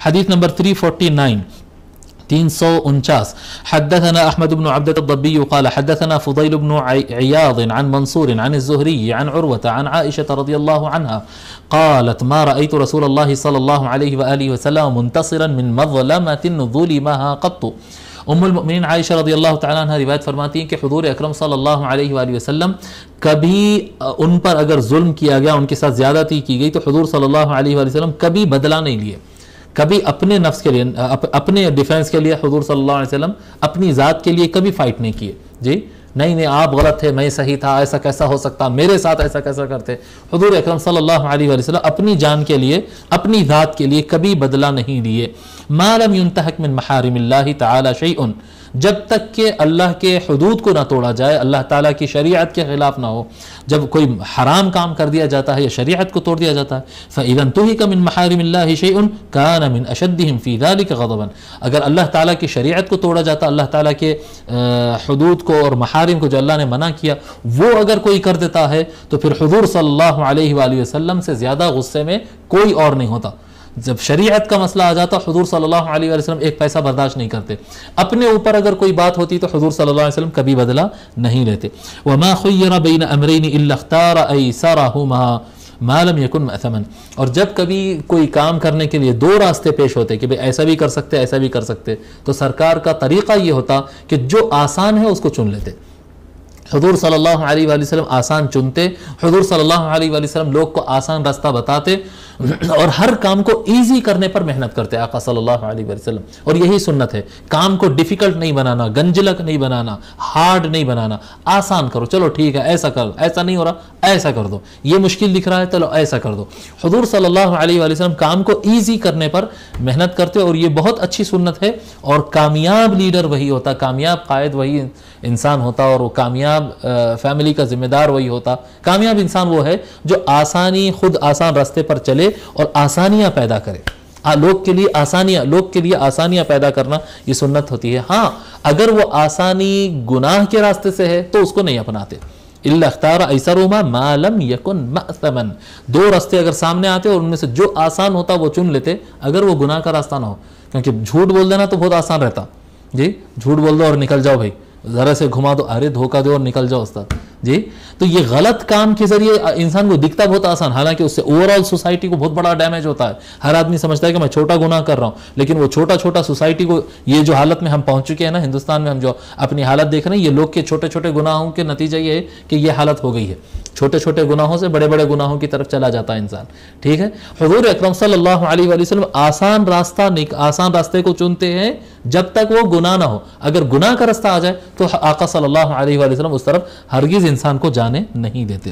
حدیث نمبر 349 349 حدثنا احمد بن عبدة الضبي قال حدثنا فضيل بن عياض عن منصور عن الزهري عن عروة عن عائشة رضي الله عنها قالت ما رأيت رسول الله صلى الله عليه وآله وسلم منتصرا من مظلمة ظلمها قط. ام المؤمنین عائشہ رضی اللہ تعالیٰ عنہ روایت فرماتی ہیں کہ حضور اکرم صلی اللہ علیہ وآلہ وسلم کبھی ان پر اگر ظلم کیا گیا، ان کے ساتھ زیادتی کی گئی، تو حضور صلی اللہ علیہ وآلہ وسلم کبھی بدلہ نہیں لیے، کبھی اپنے نفس کے لیے، اپنے ڈیفینس کے لیے حضور صلی اللہ علیہ وسلم اپنی ذات کے لیے کبھی فائٹ نہیں کیے. جی نہیں آپ غلط تھے، میں صحیح تھا، ایسا کیسا ہو سکتا، میرے ساتھ ایسا کیسا کرتے. حضور اکرم صلی اللہ علیہ وآلہ وسلم اپنی جان کے لیے، اپنی ذات کے لیے کبھی بدلہ نہیں لیے. ما لم ينتهك من محارم اللہ تعالی شیء، جب تک کہ اللہ کے حدود کو نہ توڑا جائے، اللہ تعالیٰ کی شریعت کے خلاف نہ ہو. جب کوئی حرام کام کر دیا جاتا ہے یا شریعت کو توڑ دیا جاتا ہے، فَإِذَا انْتُهِكَ مِنْ مَحَارِمِ اللَّهِ شَيْءٌ كَانَ مِنْ أَشَدِّهِمْ فِي ذَلِكَ غَضَبًا. اگر اللہ تعالیٰ کی شریعت کو توڑا جاتا، اللہ تعالیٰ کے حدود کو اور محارم کو جو اللہ نے منع کیا وہ اگر کوئی کر دیتا ہے، تو پھر حضور صلی اللہ علیہ وآلہ وسلم سے زیادہ غصے میں کوئی اور نہیں ہوتا. جب شریعت کا مسئلہ آ جاتا حضور صلی اللہ علیہ وسلم ایک پیسہ برداشت نہیں کرتے. اپنے اوپر اگر کوئی بات ہوتی تو حضور صلی اللہ علیہ وسلم کبھی بدلہ نہیں لیتے. وما خیر بین امرین الا اختار ایسرہما ما لم یکن مأثما. اور جب کبھی کوئی کام کرنے کے لیے دو راستے پیش ہوتے کہ بھئی ایسا بھی کر سکتے ایسا بھی کر سکتے، تو سرکار کا طریقہ یہ ہوتا کہ جو آسان ہے اس کو چن لیتے. حضور صلی اللہ علیہ وآلہ وسلم آسان چنتے، حضور صلی اللہ علیہ وآلہ وسلم لوگ کو آسان راستہ بتاتے اور ہر کام کو ایزی کرنے پر محنت کرتے آقا صلی اللہ علیہ وآلہ وسلم. اور یہی سنت ہے، کام کو ڈیفیکلٹ نہیں بنانا، گنجلک نہیں بنانا، ہارڈ نہیں بنانا، آسان کرو. چلو ٹھیک ہے ایسا کرو، ایسا نہیں ہو رہا ایسا کر دو، یہ مشکل دکھ رہا ہے چلو ایسا کر دو. حضور صلی اللہ علیہ وآلہ وسلم کام کو ایزی کرنے پر محنت کرتے، اور یہ بہت اچھی سنت ہے. اور کامیاب لیڈر وہی ہوتا، کامیاب قائد وہی انسان ہوتا، اور وہ کامیاب فیملی کا ذمہ دار وہی ہوتا. کامیاب انسان وہ ہے جو خود آسان راستے پر چلے اور آسانیاں پیدا کرے. لوگ کے لیے آسانیاں پیدا کرنا یہ سنت ہوتی ہے. ہاں اگر وہ آسانی گناہ کے راستے سے ہے تو اس کو نہیں اپناتے. الا اختار ایسرہما ما لم یکن مأثما. دو راستے اگر سامنے آتے اور ان میں سے جو آسان ہوتا وہ چن لیتے، اگر وہ گناہ کا راستہ نہ ہو. کیونکہ جھوٹ بول دینا تو بہت آسان رہتا. جی جھوٹ بول دو اور نکل جاؤ، بھائی ذرا سے گھما دو، ارے دھوکہ دو اور نکل جاؤ استاد. جی تو یہ غلط کام کے ذریعے انسان کو دکھتا بہت آسان، حالانکہ اس سے اوور آل سوسائٹی کو بہت بڑا ڈیمیج ہوتا ہے. ہر آدمی سمجھتا ہے کہ میں چھوٹا گناہ کر رہا ہوں، لیکن وہ چھوٹا سوسائٹی کو، یہ جو حالت میں ہم پہنچ چکے ہیں نا ہندوستان میں، ہم جو اپنی حالت دیکھ رہے ہیں، یہ لوگ کے چھوٹے گناہوں کے نتیجہ یہ ہے کہ یہ حالت ہو گئی ہے. چھوٹے گناہوں سے بڑے گناہوں کی طرف چلا جاتا ہے انسان. ٹھیک ہے، حضور اکرم صلی اللہ علیہ وآلہ وسلم آسان راستے کو چنتے ہیں جب تک وہ گناہ نہ ہو. اگر گناہ کا راستہ آ جائے تو آقا صلی اللہ علیہ وآلہ وسلم اس طرف ہرگز انسان کو جانے نہیں دیتے.